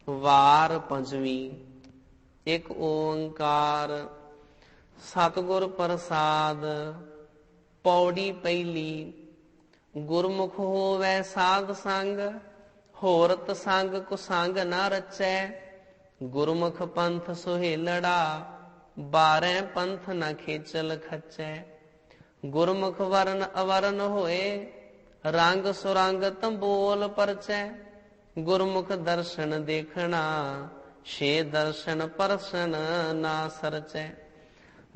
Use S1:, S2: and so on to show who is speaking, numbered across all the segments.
S1: ਵਾਰ ਪੰਜਵੀਂ। ਇੱਕ ਓੰਕਾਰ ਸਤਿਗੁਰ ਪ੍ਰਸਾਦ। ਪੌੜੀ ਪਹਿਲੀ। ਗੁਰਮੁਖ ਹੋਵੈ ਸਾਧ ਸੰਗ, ਹੋਰਤ ਸੰਗ ਕੁਸੰਗ ਨਾ ਰਚੈ। ਗੁਰਮੁਖ ਪੰਥ ਸੁਹੇਲੜਾ, 12 ਪੰਥ ਨ ਖੇਚਲ ਖਚੈ। ਗੁਰਮੁਖ ਵਰਨ ਅਵਰਨ ਹੋਏ, ਰੰਗ ਸੁਰੰਗ ਤੰਬੋਲ ਪਰਚੈ। ਗੁਰਮੁਖ ਦਰਸ਼ਨ ਦੇਖਣਾ, 6 ਦਰਸ਼ਨ ਪਰਸਨ ਨਾ ਸਰਚੈ।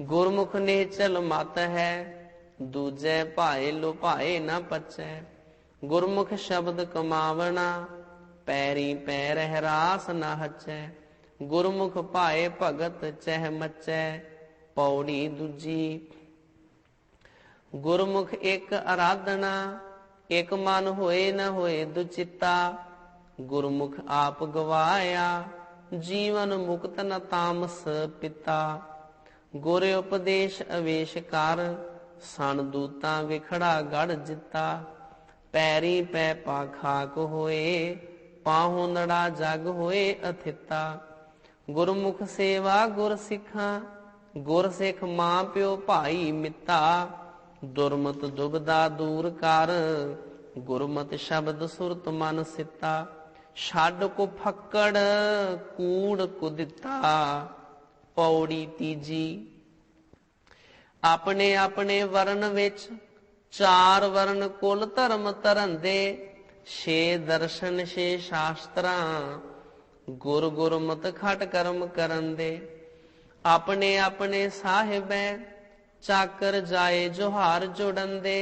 S1: ਗੁਰਮੁਖ ਨਿਹਚਲ ਮਤ ਹੈ, ਦੂਜੈ ਭਾਏ ਲੁਭਾਏ ਨਾ ਪਚੈ। ਗੁਰਮੁਖ ਸ਼ਬਦ ਕਮਾਵਣਾ, ਪੈਰੀ ਪੈ ਰਹਿ ਰਾਸ ਨਾ ਹਚੈ। ਗੁਰਮੁਖ ਭਾਏ ਭਗਤ ਚਹਿ ਮਚੈ। ਪੌੜੀ ਦੂਜੀ। ਗੁਰਮੁਖ ਇੱਕ ਅਰਾਧਨਾ, ਇੱਕ ਮਨ ਹੋਏ ਨ ਹੋਏ ਦੁਚਿੱਤਾ। ਗੁਰਮੁਖ ਆਪ ਗਵਾਇਆ, ਜੀਵਨ ਮੁਕਤ ਨ ਤਾਮਸ ਪਿਤਾ। ਗੁਰ ਉਪਦੇਸ਼ ਅਵੇਸ਼ ਕਰ, ਸਣ ਦੂਤਾਂ ਵਿਖੜਾ ਗੜ ਜਿੱਤਾ। ਪੈਰੀ ਪੈ ਪਾ ਖਾਕ ਹੋਏ, ਪਾਹੋਂ ਨੜਾ ਜਗ ਹੋਏ ਅਥਿਤਾ। ਗੁਰਮੁਖ ਸੇਵਾ ਗੁਰ ਸਿੱਖਾਂ, ਗੁਰ ਸਿੱਖ ਮਾਂ ਪਿਓ ਭਾਈ ਮਿੱਤਾ। ਦੁਰਮਤ ਦੁਬਦਾ ਦੂਰ ਕਰ, ਗੁਰਮਤਿ ਸ਼ਬਦ ਸੁਰਤ ਮਨ ਸਿੱਤਾ। ਛੱਡ ਕੋ ਫੱਕੜ ਕੂੜ ਕੁਦਿੱਤਾ। ਪੌੜੀ ਤੀਜੀ। ਆਪਣੇ ਆਪਣੇ ਵਰਨ ਵਿੱਚ, 4 ਵਰਨ ਕੁਲ ਧਰਮ ਧਰੰਦੇ। 6 ਦਰਸ਼ਨ 6 ਸ਼ਾਸਤਰਾਂ, ਗੁਰ ਗੁਰਮਤਿ ਖਟ ਕਰਮ ਕਰਨ ਦੇ। ਆਪਣੇ ਆਪਣੇ ਸਾਹਿਬੈ, ਚਾਕਰ ਜਾਏ ਜੋਹਾਰ ਜੋੜੰਦੇ।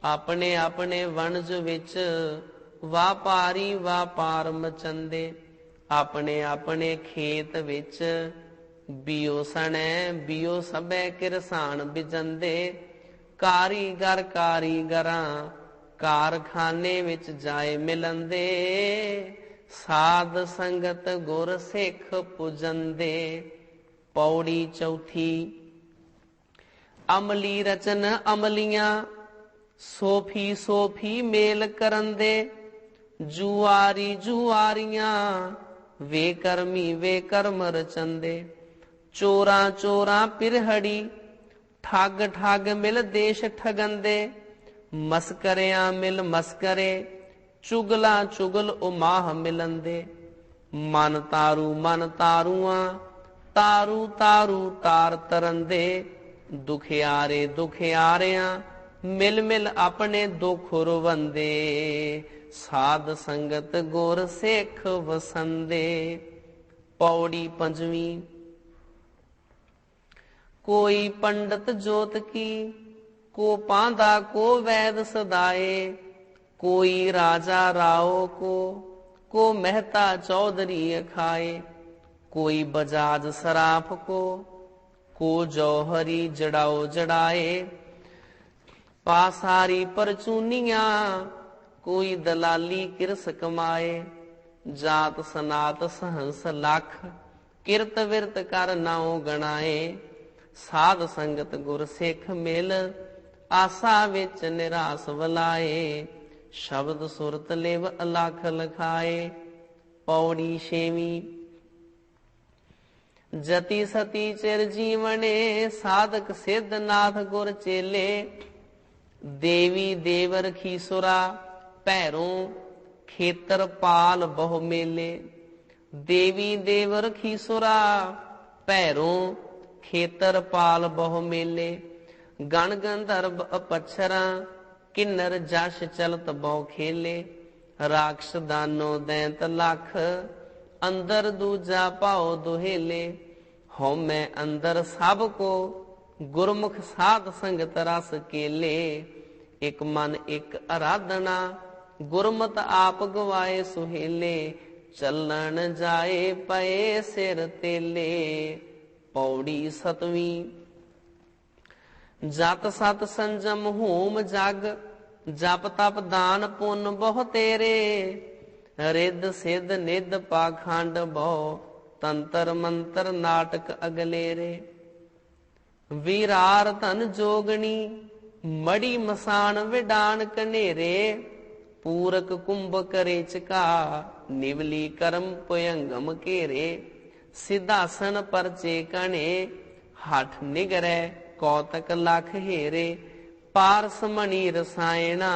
S1: ਆਪਣੇ ਆਪਣੇ ਵਣਜ ਵਿੱਚ, ਵਾਪਾਰੀ ਵਾਪਾਰ ਮਚੰਦੇ। ਆਪਣੇ ਆਪਣੇ ਖੇਤ ਵਿੱਚ, ਬਿਓ ਸਣੈ ਬਿਓ ਸਭੈ ਕਿਰਸਾਨ ਬਿਜੰਦੇ। ਕਾਰੀਗਰ ਕਾਰੀਗਰਾਂ, ਕਾਰਖਾਨੇ ਵਿੱਚ ਜਾਏ ਮਿਲੰਦੇ। ਸਾਧ ਸੰਗਤ ਗੁਰ ਸਿੱਖ ਪੁਜੰਦੇ। ਪੌੜੀ ਚੌਥੀ। ਅਮਲੀ ਰਚਨ ਅਮਲੀਆਂ, ਸੋਫੀ ਸੋਫੀ ਮੇਲ ਕਰੰਦੇ। ਜੁਆਰੀ ਜੁਆਰੀਆਂ, ਵੇ ਕਰਮੀ ਵੇ ਕਰਮ ਰਚੰਦੇ। ਚੋਰਾਂ ਚੋਰਾਂ ਪਿਰਹੜੀ, ਠੱਗ ਠੱਗ ਮਿਲ ਦੇਸ਼ ਠਗੰਦੇ। ਮਸਕਰਿਆਂ ਮਿਲ ਮਸਕਰੇ, ਚੁਗਲਾ ਚੁਗਲ ਉਮਾਹ ਮਿਲੰਦੇ। ਮਨ ਤਾਰੂਆਂ, ਤਾਰੂ ਤਾਰੂ ਤਾਰ ਤਰੰਦੇ। ਦੁਖਿਆਰੇ ਦੁਖਿਆਰਿਆਂ, ਮਿਲ ਮਿਲ ਆਪਣੇ ਦੁਖ ਰਵੰਦੇ। ਸਾਧ ਸੰਗਤ ਗੁਰ ਸਿੱਖ ਵਸੰਦੇ। ਪੌੜੀ ਪੰਜਵੀਂ। ਕੋਈ ਪੰਡਤ ਜੋਤ ਕੀ, ਕੋ ਪਾਂਦਾ ਕੋ ਵੈਦ ਸਦਾਏ। ਕੋਈ ਰਾਜਾ ਰਾਓ ਕੋ ਮਹਿਤਾ ਚੌਧਰੀ ਅਖਾਏ। ਕੋਈ ਬਜਾਜ ਸਰਾਫ ਕੋ ਜੌਹਰੀ ਜੜਾਓ ਜੜਾਏ। ਪਾਸਾਰੀ ਪਰਚੂਨੀਆਂ, ਕੋਈ ਦਲਾਲੀ ਕਿਰਸ ਕਮਾਏ। ਜਾਤ ਸਨਾਤ ਸਹੰਸ ਲੱਖ, ਕਿਰਤ ਵਿਰਤ ਕਰ ਨਾਉ ਗਣਾਏ। ਸਾਧ ਸੰਗਤ ਗੁਰ ਸਿੱਖ ਮਿਲ, ਆਸਾ ਵਿੱਚ ਨਿਰਾਸ ਵਲਾਏ। ਸ਼ਬਦ ਸੁਰਤ ਲਿਵ ਅਲਖ ਲਖਾਏ। ਪੌੜੀ ਛੇਵੀਂ। ਜਤੀ ਸਤੀ ਚਿਰ ਜੀਵਨੇ, ਸਾਧਕ ਸਿੱਧ ਨਾਥ ਗੁਰ ਚੇਲੇ। ਦੇਵੀ ਦੇਵਰ ਖੀਸੁਰਾ, ਭੈਰੋਂ ਖੇਤਰ ਪਾਲ ਬਹੁ ਮੇਲੇ। ਦੇਵੀ ਦੇਵਰ ਖੀਸੁਰਾ, ਭੈਰੋਂ ਖੇਤਰ ਪਾਲ ਬਹੁ ਮੇਲੇ। ਗਣ ਗੰਧਰਵ ਅਪਛਰਾਂ, ਕਿੰਨਰ ਜਸ਼ ਚਲਤ ਬਹੁ ਖੇਲੇ। ਰਾਖਸ਼ ਦਾਨੋ ਦੈਂਤ ਲੱਖ, ਅੰਦਰ ਦੂਜਾ ਭਾਉ ਦੁਹੇਲੇ। ਹਉਮੈ ਅੰਦਰ ਸਭ ਕੋ, ਗੁਰਮੁਖ ਸਾਧ ਸੰਗਤ ਰਸ ਕੇਲੇ। ਇਕ ਮਨ ਇਕ ਅਰਾਧਨਾ, ਗੁਰਮਤਿ ਆਪ ਗਵਾਏ ਸੁਹੇਲੇ। ਚੱਲਣ ਜਾਏ ਪਏ ਸਿਰ ਤੇਲੇ। ਪੌੜੀ ਸਤਵੀਂ। ਜਤ ਸਤ ਸੰਜਮ ਹੋਮ ਜਗ, ਜਪ ਤਪ ਦਾਨ ਪੁੰਨ ਬਹੁ ਤੇਰੇ। ਰਿੱਧ ਸਿੱਧ ਨਿੱਧ ਪਾਖੰਡ ਬਹੁ, ਤੰਤਰ ਮੰਤਰ ਨਾਟਕ ਅਗਲੇਰੇ। ਵੀਰਾਰ ਧਨ ਜੋਗਣੀ, ਮੜੀ ਮਸਾਨ ਵਿਡਾਨ ਕਨੇਰੇ। पूरक कुंभ करे चिका, निवली कर्म पुयंगम केरे, सिद्धासन परचे कणे, हठ निगरे कौतक लख हेरे, पारस मणि रसायना,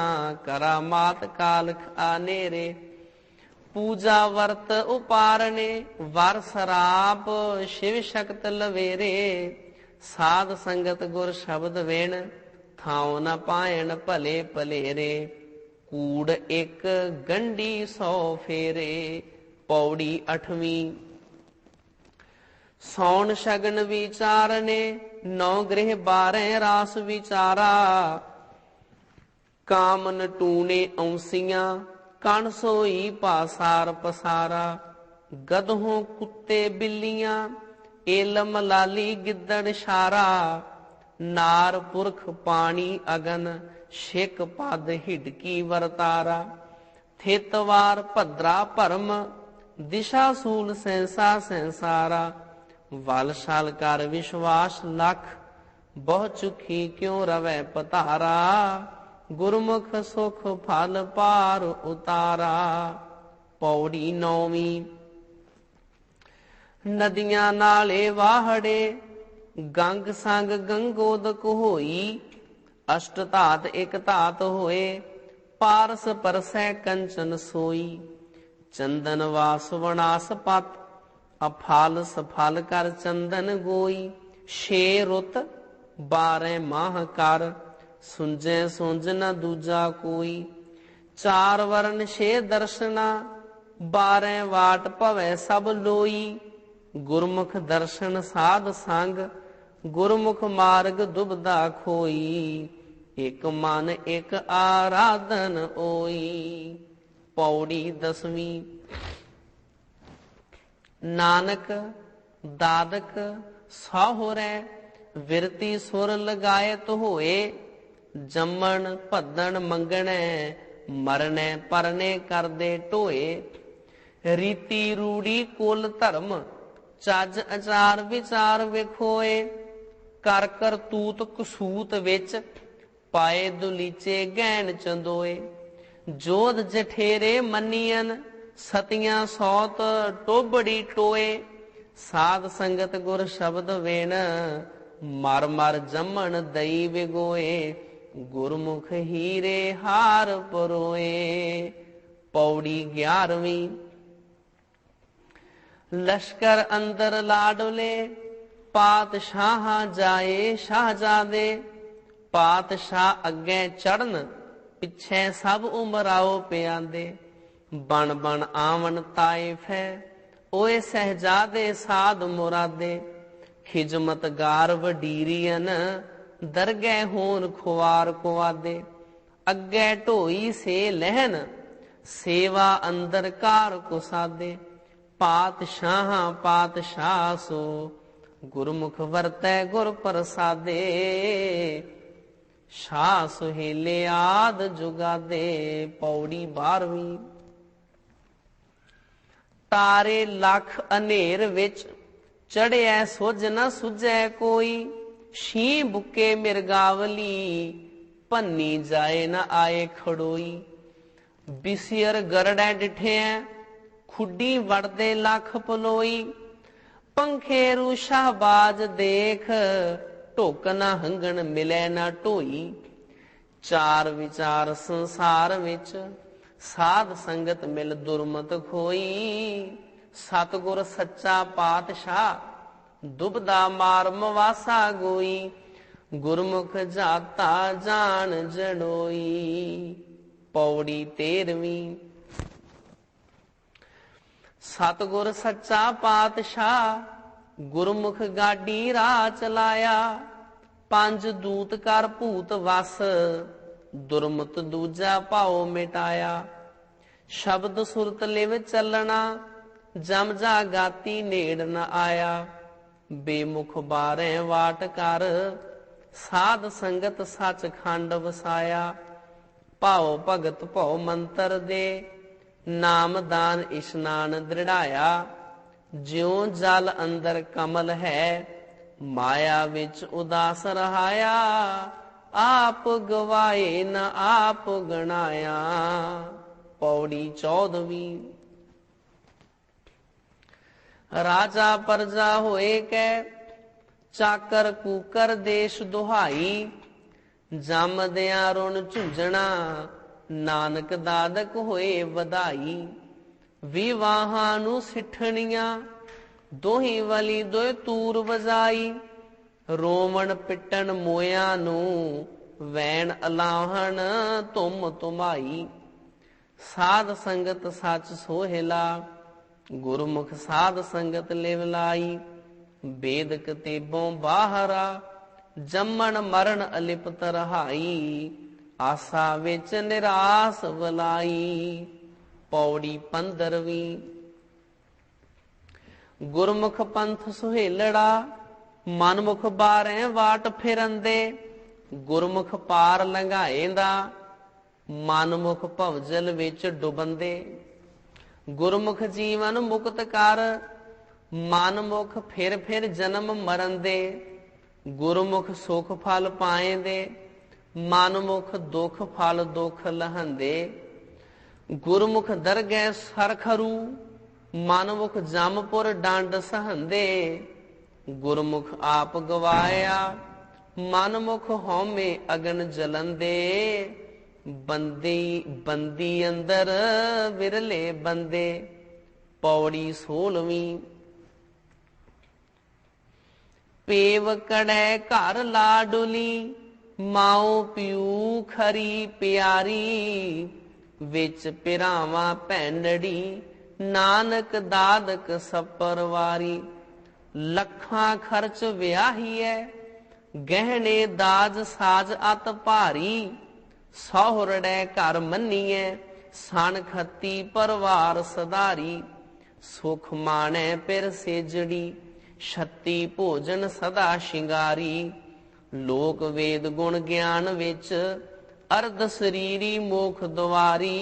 S1: करा मात कालख आनेरे, पूजा वर्त उपारने, वर सराप शिव शक्त लवेरे, साध संगत गुर शब्द वेण, थाओ न पायन भले भलेरे, कूड़ एक गंडी 100 फेरे। पौड़ी 8वीं। सौन शगन विचारने, 9 गृह 12 रास विचारा, कामन टूने औंसियां, कण सोई पासार पसारा, गधों कुत्ते बिल्लियां, एलम लाली गिद्दड़ शारा, नार पुरख पानी अगन, शिक पद हिडकी वरतारा, थेतवार भद्रा भरम, दिशा सूल सहसा संसारा, वल छल कर विश्वास लख, बहु चुखी क्यों रवै पतारा, गुरमुख सुख फल पार उतारा। पौड़ी 9वीं। नदियां नाले वाहड़े, गंग संग गंगोदक होई, अष्ट धात एक धात होए, पारस परसै कंचन सोई, चंदन वास वनास पत, अफल सफल कर चंदन गोई, 6 रुत 12 माह कर, सुंजै सुंज न दूजा कोई, 4 वर्ण 6 दर्शना, 12 वाट भवै सब लोई, गुरमुख दर्शन साध संग, गुरमुख मार्ग दुबदा खोई, एक मन एक आराधन ओई। पौड़ी 10वीं। नानक दादक साहुरै, विरती सुर लगायत होए, जमन भद्दन मंगणै, मरनै परने करदे टोए, रीति रूढ़ी कुल धर्म, चज अचार विचार विखोए, कर करतूत कसूत विच, पाए दुलीचे गैन चंदोए, जोध जठेरे मनियन, सतियां सौत टोबड़ी टोए, साध संगत गुर शब्द वेण, मर मर जमन दई विगोए, गुरमुख हीरे हार परोए। पौड़ी 11वीं। लश्कर अंदर लाडले, पातशाह जाए शाहजादे, पातशाह अगे चढ़न, पिछे सब उमराओ प्यादे, बन बन आवन ताइफ है, ओए सहजादे साध मुरादे, खिजमत गार वडीरियन, दरगह होन खुवार कुवादे, अगे ढोई से लहन, सेवा अंदर कार कुसादे, पातशाह पातशाह सो, गुरमुख वरतै गुर प्रसादे, शाह सुहेले आद जुगादे। पौड़ी 12वीं। तारे लख अनेर विच, चढ़िया सुझ न सुझै कोई, शीं बुके मिर्गावली, भन्नी जाए न आए खड़ोई, बिसियर गरड़ै डिठे, खुडी वड़दे लख पलोई, पंखेरू शाहबाज देख, ढोकना हंगन मिले ना ढोई, चार विचार संसार विच, साध संगत मिल दुरमत खोई, सतगुर सच्चा पातशाह, दुबदा मार मवासा गोई, गुरमुख जाता जान जड़ोई। पौड़ी 13वीं। सतगुर सच्चा पातशाह, गुरमुख गाडी राह चलाया, 5 दूत कर भूत वस, दुरमत दूजा भाओ मिटाया, शब्द सुरत लिव चलना, जम जा गाती नेड़ न आया, बेमुख 12 वाट कर, साध संगत सच खंड वसाया, भाओ भगत भौ मंत्र दे, नाम दान इशनान दृढ़ाया, ज्यों जल अंदर कमल है, माया विच उदास रहाया, आप गवाए न आप गणाया। पौड़ी 14वीं। राजा प्रजा होए कै चाकर कूकर देश दुहाई। जमदिया रुण झुंझना नानक दादक होए वधाई। विवाहां नू सिठणियां दोही वाली दोए तूर वजाई। रोवण पिटन मोया नू वैन अलाहण तुम तुमाई। साध संगत सच सोहेला गुरमुख साध संगत लिव लाई। वेद कतेबों बाहरा जमन मरण अलिपत रहाई। आसा विच निरास वलाई। पौड़ी 15वीं। गुरमुख पंथ सुहेलड़ा मनमुख बारें वाट फिरंदे। गुरमुख पार लंघाएंदा मनमुख भवजल विच डुबंदे। गुरमुख जीवन मुक्त कर मनमुख फिर जन्म मरंदे। गुरमुख सुख फल पाएंदे मनमुख दुख फल दुख लहंदे। गुरमुख दरगह सरखरू मनमुख जमपुर डंड सहंदे। गुरमुख आप गवाया मनमुख होमे अगन जलंदे। बंदी अंदर विरले बंदे। पौड़ी 16वीं। पेव कड़े घर लाडुली माओ पिऊ खरी प्यारी। विच पिरावा भैंडड़ी नानक दादक सपरवारी। लखां खर्च व्याहीए गहने दाज साज अत भारी। सौहरड़े घर मन्नीए सन खती परवार सदारी। सुख माणे पिर सेजड़ी छत्ती भोजन सदा शिंगारी। लोक वेद गुण ज्ञान विच अर्ध शरीरी मोख द्वारी।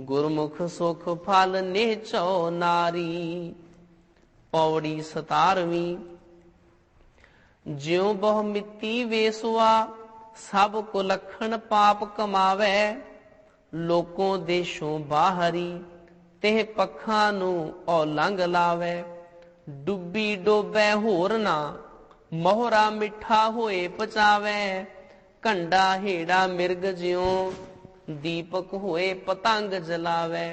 S1: गुरमुख सुख फल निहचो नारी। पौड़ी 17वीं। ज्यों बहु मित्ती वेसुआ सब कुलखण पाप कमावे। लोकों देशों बाहरी तेह पखा नू औलंग लावे। डुबी डोबे होर ना मोहरा मिठा होए पचावे। कंडा हेड़ा मिर्ग ज्यों दीपक होए पतंग जलावे।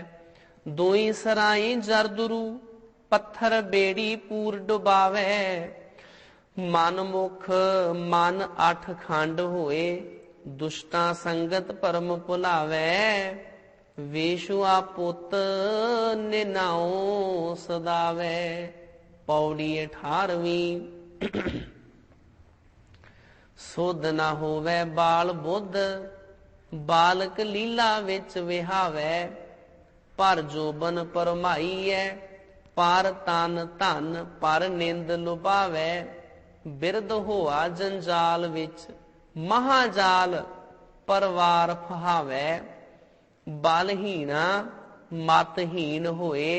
S1: दोई सराई जरदुरु पत्थर बेड़ी पूर डुबावे। मनमुख मन 8 खंड होए दुष्टा संगत परम भुलावे। वेशुआ पुत निनाओ सदावे। पौड़ी 18वीं। सुध ना होवे बाल बुद्ध बालक लीला विच विहावे। पर जोबन परमाईए पर तन धन पर निंद लुभावे। बिरद होआ जंजाल विच महाजाल परवार फहावे। बलहीना मतहीन होए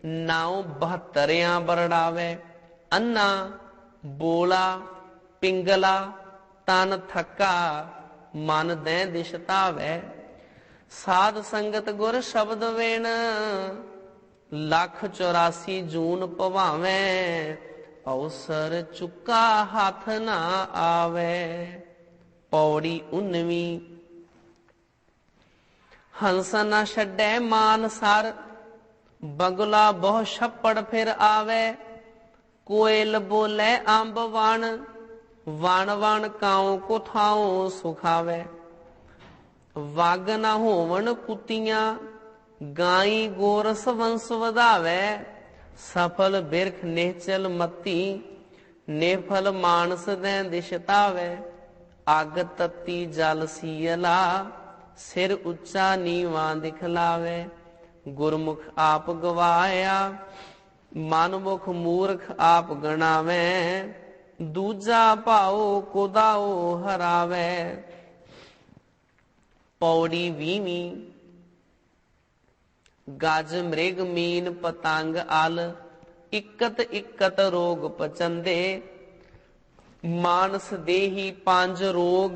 S1: नाउ 72 बरड़ावे। अन्ना बोला पिंगला तन थका मन दे दिशतावे। साध संगत गुर शब्द वेण 184 जून पवावे। अवसर चुका हाथ ना आवे। पौड़ी 19वीं। हंस न छड्डे मान सर बगुला बहु छप्पड़ फिर आवे। कोयल बोले अंब वन वन वन काऊ को थाओ सुखावे। वग न होवन कुतियां गाई गोरस वंश वधावे। सफल बिरख निहचल मती निफल मानस दे दिशतावे। अग तती जल सीयला सिर उच्चा नीवा दिखलावे। गुरमुख आप गवाया मनमुख मूर्ख आप गणावे। दूजा भाओ कुदाओ हरावे। पौड़ी 20वीं। गज मृग मीन पतंग अल इकत इकत रोग पचंदे। ਮਾਨਸ ਦੇਹੀ ਪੰਜ ਰੋਗ,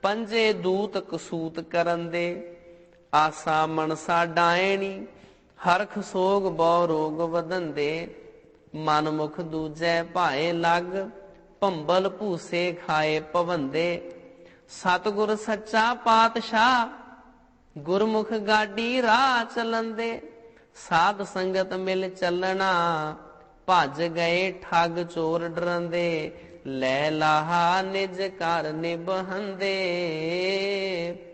S1: ਪੰਜੇ ਦੂਤ ਕਸੂਤ ਕਰਨ ਦੇ। ਆਸਾ ਮਨਸਾ ਡਾਇਣੀ, ਹਰਖ ਸੋਗ ਬਹੁ ਰੋਗ ਵਧੰਦੇ। ਮਨ ਮੁਖ ਦੂਜੈ ਭਾਏ ਲੱਗ, ਭੰਬਲ ਭੂਸੇ ਖਾਏ ਭਵੰਦੇ। ਸਤਿਗੁਰ ਸੱਚਾ ਪਾਤਸ਼ਾਹ, ਗੁਰਮੁਖ ਗਾਡੀ ਰਾਹ ਚਲੰਦੇ। ਸਾਧ ਸੰਗਤ ਮਿਲ ਚੱਲਣਾ, ਭੱਜ ਗਏ ਠੱਗ ਚੋਰ ਡਰੰਦੇ। ਲੈ ਲਾਹਾ ਨਿਜ ਘਰ ਨਿਭੰਦੇ।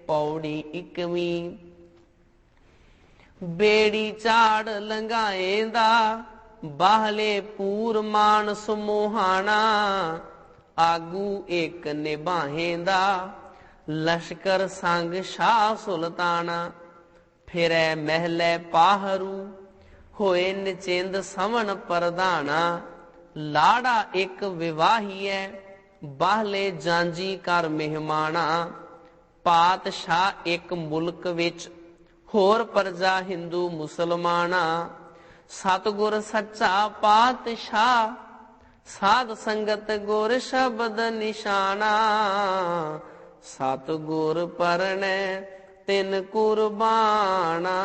S1: ਪੌੜੀ 21। ਬੇੜੀ ਝਾੜ ਲੰਘਾਏਂਦਾ, ਬਾਹਲੇ ਪੂਰ ਮਾਨ ਸਮੋਹਾਣਾ। ਆਗੂ ਇੱਕ ਨਿਭਾਹੇਂਦਾ, ਲਸ਼ਕਰ ਸੰਗ ਸ਼ਾਹ ਸੁਲਤਾਨਾ। ਫਿਰੈ ਮਹਿਲੇ ਪਾਹਰੂ, ਹੋਏ ਨਿਚਿੰਦ ਸਮਨ ਪ੍ਰਧਾਨਾ। ਲਾੜਾ ਇੱਕ ਵਿਵਾਹੀਐ, ਬਾਹਲੇ ਜਾਂਜੀ ਕਰ ਮਹਿਮਾਨਾ। ਪਾਤਸ਼ਾਹ ਇੱਕ ਮੁਲਕ ਵਿੱਚ, ਹੋਰ ਪ੍ਰਜਾ ਹਿੰਦੂ ਮੁਸਲਮਾਨਾ। ਸਤਿਗੁਰ ਸੱਚਾ ਪਾਤਸ਼ਾਹ, ਸਾਧ ਸੰਗਤ ਗੁਰ ਸ਼ਬਦ ਨਿਸ਼ਾਨਾ। ਸਤਿਗੁਰ ਪਰਣੈ ਤਿਨ ਕੁਰਬਾਨਾ।